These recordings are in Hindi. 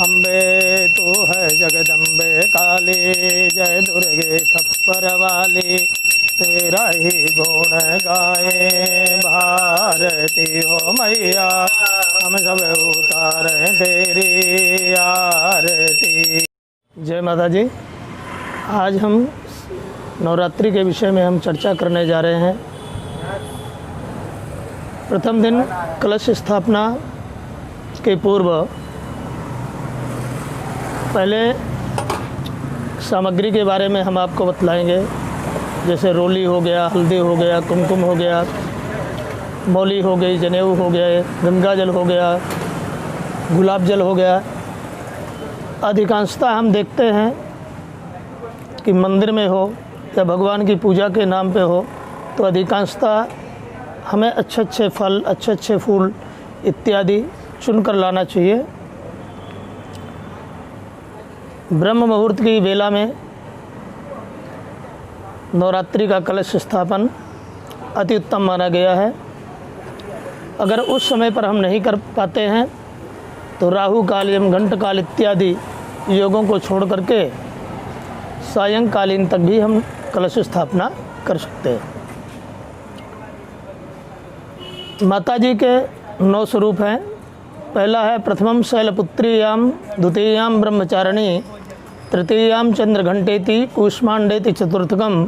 अम्बे तू है जगदम्बे काली, जय दुर्गे खप्पर वाली, तेरा ही गुण गाए भारती हो मैया, हम सब उतारे तेरी आरती। जय माता जी। आज हम नवरात्रि के विषय में हम चर्चा करने जा रहे हैं। प्रथम दिन कलश स्थापना के पूर्व पहले सामग्री के बारे में हम आपको बतलाएंगे, जैसे रोली हो गया, हल्दी हो गया, कुमकुम हो गया, मौली हो गई, जनेऊ हो गया, गंगा जल हो गया, गुलाब जल हो गया। अधिकांशतः हम देखते हैं कि मंदिर में हो या भगवान की पूजा के नाम पे हो तो अधिकांशतः हमें अच्छे अच्छे फल, अच्छे अच्छे फूल इत्यादि चुन कर लाना चाहिए। ब्रह्म मुहूर्त की वेला में नवरात्रि का कलश स्थापन अति उत्तम माना गया है। अगर उस समय पर हम नहीं कर पाते हैं तो राहु काल एवं घंट काल इत्यादि योगों को छोड़ करके सायंकालीन तक भी हम कलश स्थापना कर सकते हैं। माता जी के 9 स्वरूप हैं। पहला है प्रथमम शैलपुत्रीयाम, द्वितीयाम ब्रह्मचारिणी, तृतीयाम चंद्रघंटेति, कूष्मांडेति चतुर्थकम,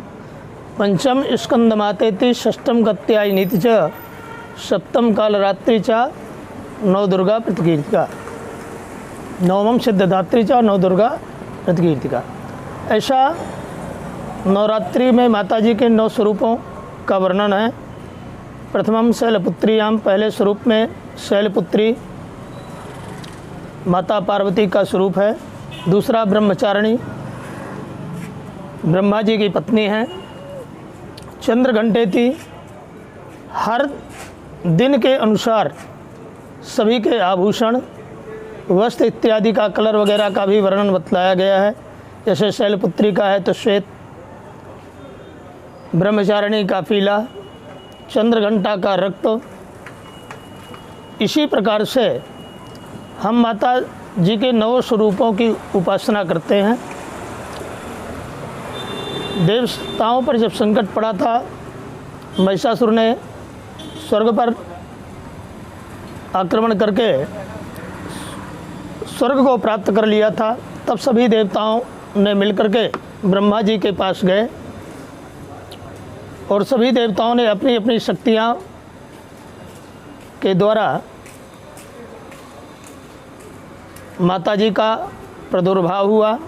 पंचम स्कंदमातेति, षष्ठम कात्यायनीति च, सप्तम कालरात्रि च, नवदुर्गा प्रतिकीर्तिका, नवमम सिद्धदात्री च, नवदुर्गा प्रतिकीर्तिका। ऐसा नवरात्रि में माता जी के 9 स्वरूपों का वर्णन है। प्रथमम शैलपुत्रीयाम, पहले स्वरूप में शैलपुत्री माता पार्वती का स्वरूप है। दूसरा ब्रह्मचारिणी, ब्रह्मा जी की पत्नी है। चंद्रघंटेति, हर दिन के अनुसार सभी के आभूषण, वस्त्र इत्यादि का कलर वगैरह का भी वर्णन बतलाया गया है। जैसे शैलपुत्री का है तो श्वेत, ब्रह्मचारिणी का पीला, चंद्रघंटा का रक्त। इसी प्रकार से हम माता जी के 9 स्वरूपों की उपासना करते हैं। देवताओं पर जब संकट पड़ा था, महिषासुर ने स्वर्ग पर आक्रमण करके स्वर्ग को प्राप्त कर लिया था, तब सभी देवताओं ने मिलकर के ब्रह्मा जी के पास गए और सभी देवताओं ने अपनी अपनी शक्तियाँ के द्वारा माता जी का प्रादुर्भाव हुआ।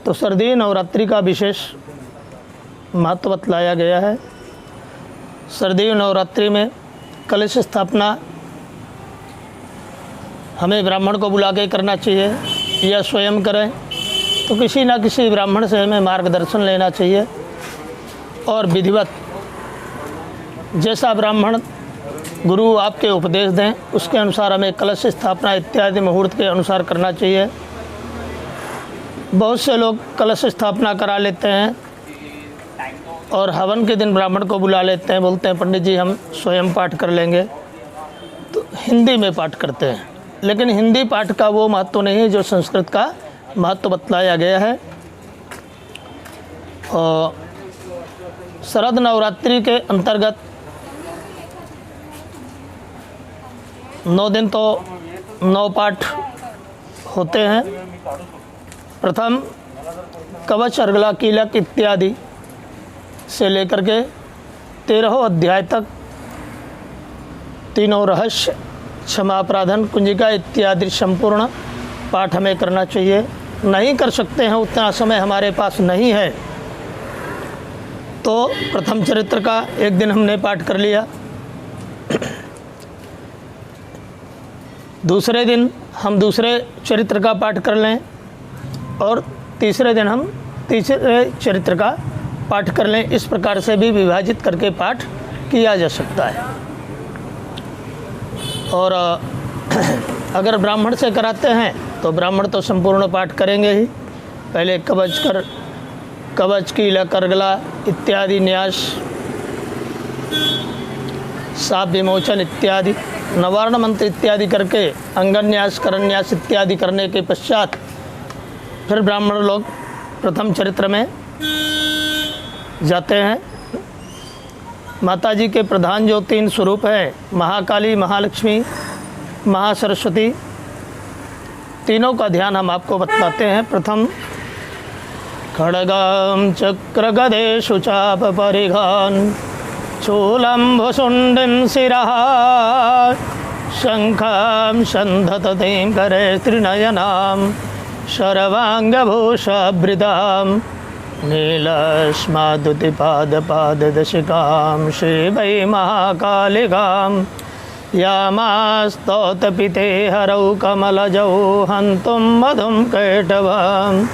तो शारदीय नवरात्रि का विशेष महत्व बतलाया गया है। शारदीय नवरात्रि में कलश स्थापना हमें ब्राह्मण को बुला के करना चाहिए या स्वयं करें तो किसी न किसी ब्राह्मण से हमें मार्गदर्शन लेना चाहिए और विधिवत जैसा ब्राह्मण गुरु आपके उपदेश दें उसके अनुसार हमें कलश स्थापना इत्यादि मुहूर्त के अनुसार करना चाहिए। बहुत से लोग कलश स्थापना करा लेते हैं और हवन के दिन ब्राह्मण को बुला लेते हैं, बोलते हैं पंडित जी हम स्वयं पाठ कर लेंगे, तो हिंदी में पाठ करते हैं। लेकिन हिंदी पाठ का वो महत्व नहीं है जो संस्कृत का महत्व बतलाया गया है। और शरद नवरात्रि के अंतर्गत 9 दिन तो 9 पाठ होते हैं। प्रथम कवच, अर्गला, कीलक इत्यादि से लेकर के 13 अध्याय तक तीनों रहस्य, क्षमा, अपराधन, कुंजिका इत्यादि संपूर्ण पाठ हमें करना चाहिए। नहीं कर सकते हैं, उतना समय हमारे पास नहीं है, तो प्रथम चरित्र का एक दिन हमने पाठ कर लिया, दूसरे दिन हम दूसरे चरित्र का पाठ कर लें और तीसरे दिन हम तीसरे चरित्र का पाठ कर लें। इस प्रकार से भी विभाजित करके पाठ किया जा सकता है। और अगर ब्राह्मण से कराते हैं तो ब्राह्मण तो संपूर्ण पाठ करेंगे ही। पहले कवच, कीलक, अर्गला इत्यादि, न्यास, शाप विमोचन इत्यादि नवार्ण मंत्र इत्यादि करके अंगन्यास करन्यास इत्यादि करने के पश्चात फिर ब्राह्मण लोग प्रथम चरित्र में जाते हैं। माता जी के प्रधान जो 3 स्वरूप हैं, महाकाली, महालक्ष्मी, महासरस्वती, तीनों का ध्यान हम आपको बतलाते हैं। प्रथम खड्गं चक्र गदेषु चाप परिघान् शूलं भुशुण्डिं शिरः शङ्खं सन्धततीं करे त्रिनयनां शर्वाङ्गभूषाभृतां नीलस्मादुतिपादपाददशिकां शिवै महाकालिकां यामास्तौतपिते हरौ कमलजौ हन्तुं मधुं कैटवम्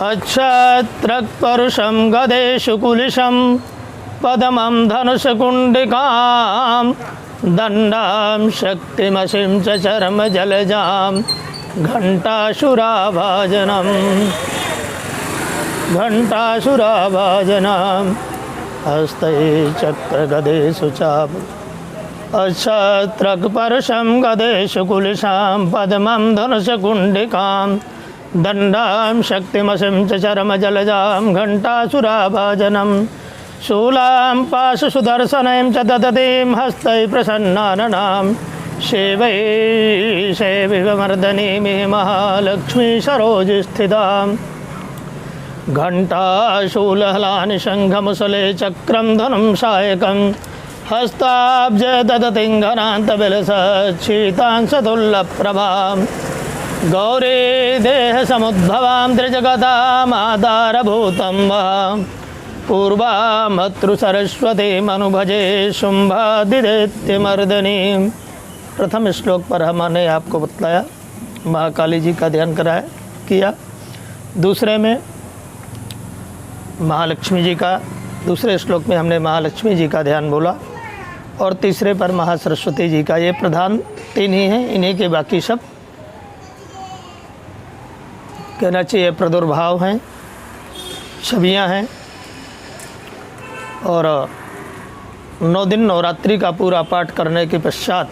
अक्षत्रक्परुषं गदेषु कुलिशं पदमं धनुषकुण्डिकां दण्डां शक्तिमसिं च चर्मजलजां घण्टासुराभाजनं हस्तै चक्रगदेषु चाप अक्षत्रक्परुषं गदेषु कुलिशां पद्मं धनुषकुण्डिकां दण्डां शक्तिमसिं च चर्मजलजां घण्टासुराभाजनं शूलां पाशुसुदर्शनं च ददतीं हस्तै प्रसन्नाननां शिवै शैविवमर्दनीं महालक्ष्मी सरोजस्थितां घण्टाशूलहलानि शङ्खमुसले चक्रं धनुं सायकं हस्ताब्ज ददतिं घनान्तबिलसच्छीतां सदुल्लप्रभां गौरी देहसमुद्भवां त्रिजगतामाधारभूतं वहां पूर्वामतृसरस्वतीमनुभजे शुम्भादिदैत्यमर्दिनीं। प्रथम श्लोक पर हमने आपको बतलाया, महाकाली जी का ध्यान कराया किया। दूसरे में महालक्ष्मी जी का, दूसरे श्लोक में हमने महालक्ष्मी जी का ध्यान बोला और तीसरे पर महासरस्वती जी का। ये प्रधान 3 ही हैं, इन्हीं के बाकी सब कहना चाहिए प्रादुर्भाव हैं, छवियां हैं। और 9 दिन नवरात्रि का पूरा पाठ करने के पश्चात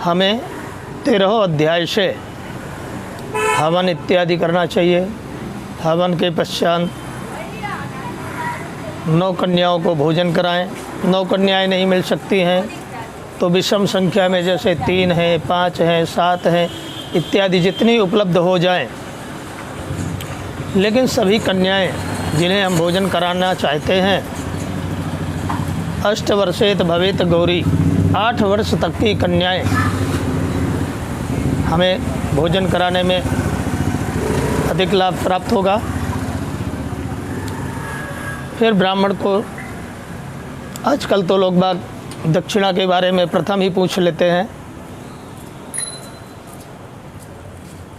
हमें 13 अध्याय से हवन इत्यादि करना चाहिए। हवन के पश्चात 9 कन्याओं को भोजन कराएं। 9 कन्याएं नहीं मिल सकती हैं तो विषम संख्या में जैसे 3 हैं, 5 हैं, 7 हैं इत्यादि जितनी उपलब्ध हो जाएं, लेकिन सभी कन्याएं जिन्हें हम भोजन कराना चाहते हैं, 8 वर्षेत भवेत गौरी, 8 वर्ष तक की कन्याएं हमें भोजन कराने में अधिक लाभ प्राप्त होगा। फिर ब्राह्मण को, आजकल तो लोग बाग दक्षिणा के बारे में प्रथम ही पूछ लेते हैं।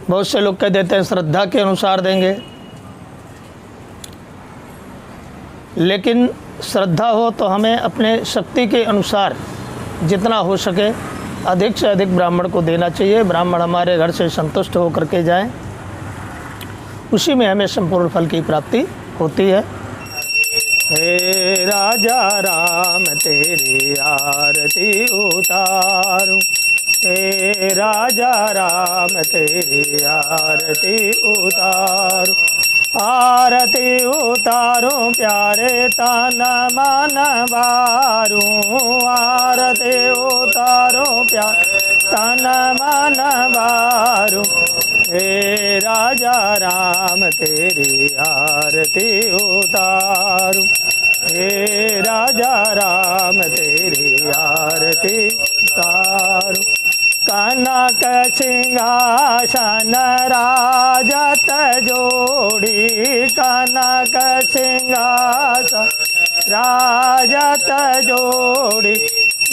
बहुत से लोग कह देते हैं श्रद्धा के अनुसार देंगे, लेकिन श्रद्धा हो तो हमें अपने शक्ति के अनुसार जितना हो सके अधिक से अधिक ब्राह्मण को देना चाहिए। ब्राह्मण हमारे घर से संतुष्ट होकर के जाएं, उसी में हमें संपूर्ण फल की प्राप्ति होती है। हे राजा राम तेरी आरती उतारूं, हे राजा राम तेरी आरती उतारूं, आरती उतारूं प्यारे तन मन वारूं, आरती उतारूं प्यारे तन मन वारूं, हे राजा राम तेरी आरती उतारूं, हे राजा राम तेरी आरती उतारूं। कनक सिंहासन राजत जोड़ी, कनक सिंहासन राजत जोड़ी,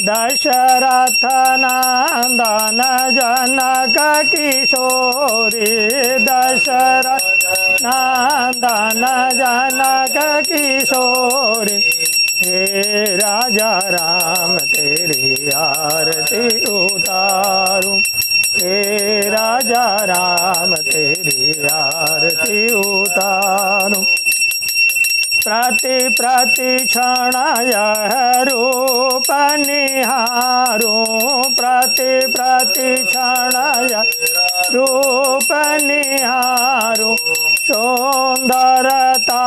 दशरथ नंदन जनक किशोरी, दशरथ नंदन जनक किशोरी, हे राजा राम तेरी आरती उतारूं, हे राजा राम तेरी आरती उतारूं। प्रथम प्रतिक्षण यह रूप निहारूं, प्रतिक्षण यह रूप निहारूं। सुंदरता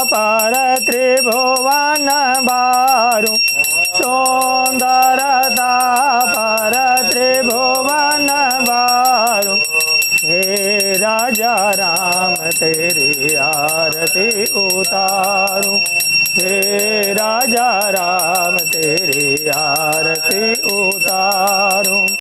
पर त्रिभुवन बारूं, सुंदरता पर त्रिभुवन बारूं। हे राजा राम तेरी आरती उतारूं, हे राजा राम तेरी आरती उतारूं।